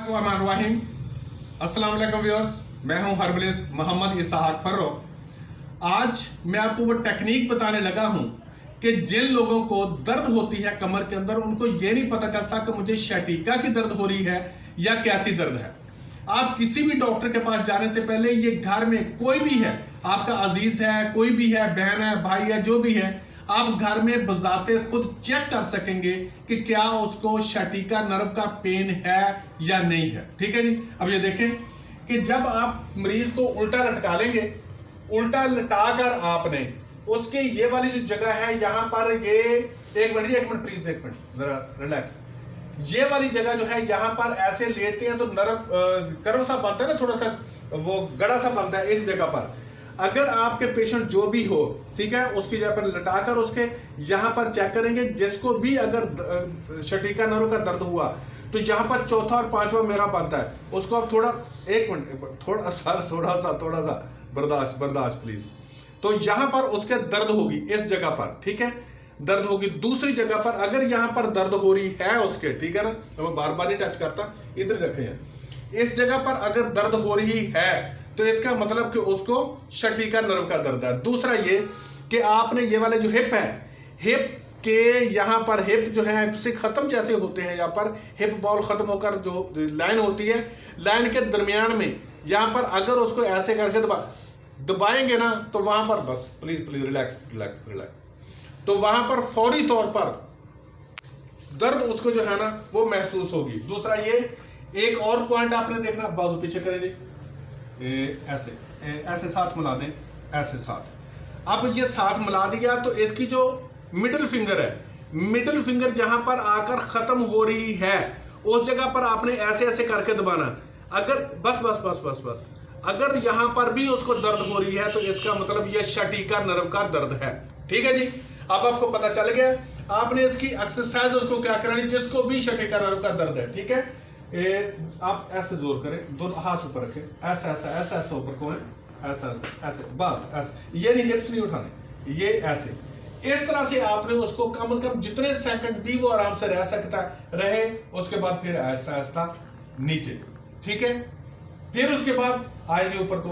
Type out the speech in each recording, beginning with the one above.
अस्सलाम वालेकुम व्यूअर्स, मैं हूं हर्बलिस्ट मोहम्मद इसहाक फर्रुख। आज मैं आपको वो टेक्निक बताने लगा हूं कि जिन लोगों को दर्द होती है कमर के अंदर, उनको ये नहीं पता चलता कि मुझे शटीका की दर्द हो रही है या कैसी दर्द है। आप किसी भी डॉक्टर के पास जाने से पहले ये घर में कोई भी है, आपका अजीज है, कोई भी है, बहन है, भाई है, जो भी है, आप घर में बजाते खुद चेक कर सकेंगे कि क्या उसको शटीका नर्व का पेन है या नहीं है। ठीक है जी। अब ये देखें कि जब आप मरीज को उल्टा लटका लेंगे, उल्टा लटाकर आपने उसके ये वाली जो जगह है यहां पर, ये एक मिनट प्लीज, एक मिनट जरा रिलैक्स। ये वाली जगह जो है यहां पर ऐसे लेटते हैं तो नर्व कर्व सा बनता है ना, थोड़ा सा वो गड़ा सा बनता है इस जगह पर। अगर आपके पेशेंट जो भी हो, ठीक है, उसकी जगह पर लटाकर उसके यहां पर चेक करेंगे, जिसको भी अगर शटीका नर्व का दर्द हुआ तो यहां पर चौथा और पांचवा मेरा बनता है, उसको आप थोड़ा एक मिनट थोड़ा सा बर्दाश्त प्लीज। तो यहां पर उसके दर्द होगी इस जगह पर, ठीक है, दर्द होगी। दूसरी जगह पर अगर यहां पर दर्द हो रही है उसके, ठीक है ना, तो मैं बार बार नहीं टच करता, इधर रखें। इस जगह पर अगर दर्द हो रही है तो इसका मतलब कि उसको शटीका नर्व का दर्द है। दूसरा ये कि आपने ये वाले जो हिप है, हिप के यहां पर, हिप जो है हिप से खत्म जैसे होते हैं, यहां पर हिप बॉल खत्म होकर जो लाइन होती है, लाइन के दरमियान में यहां पर अगर उसको ऐसे करके दबाएंगे ना, तो वहां पर बस प्लीज रिलैक्स, तो वहां पर फौरी तौर पर दर्द उसको जो है ना वो महसूस होगी। दूसरा ये एक और पॉइंट आपने देखना, बाजू पीछे करें जी, ऐसे साथ मिला दें, ऐसे साथ। अब ये साथ मिला दिया तो इसकी जो मिडिल फिंगर है, मिडिल फिंगर जहां पर आकर खत्म हो रही है उस जगह पर आपने ऐसे ऐसे करके दबाना। अगर बस अगर यहां पर भी उसको दर्द हो रही है तो इसका मतलब ये शटीका नर्व का दर्द है। ठीक है जी। अब आपको पता चल गया, आपने इसकी एक्सरसाइज उसको क्या करानी, जिसको भी शटीका नर्व का दर्द है। ठीक है, आप ऐसे जोर करें, दोनों हाथ ऊपर रखें, ऐसा ऊपर को है, ऐसे बस ऐसे, ये नहीं हिप्स नहीं उठाने, ये ऐसे। इस तरह से आपने उसको कम से कम जितने सेकंड दी वो आराम से रह सकता रहे। उसके बाद फिर ऐसा नीचे, ठीक है, फिर उसके बाद आए जी ऊपर को,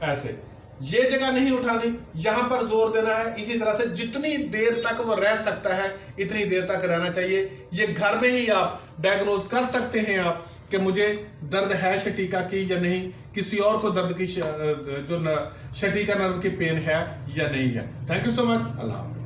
ऐसे। ये जगह नहीं उठानी, यहां पर जोर देना है। इसी तरह से जितनी देर तक वो रह सकता है इतनी देर तक रहना चाहिए। ये घर में ही आप डायग्नोज कर सकते हैं आप कि मुझे दर्द है शटीका की या नहीं, किसी और को दर्द की जो शटीका नर्व की पेन है या नहीं है। Thank you so much. अल्लाह हाफ़िज़।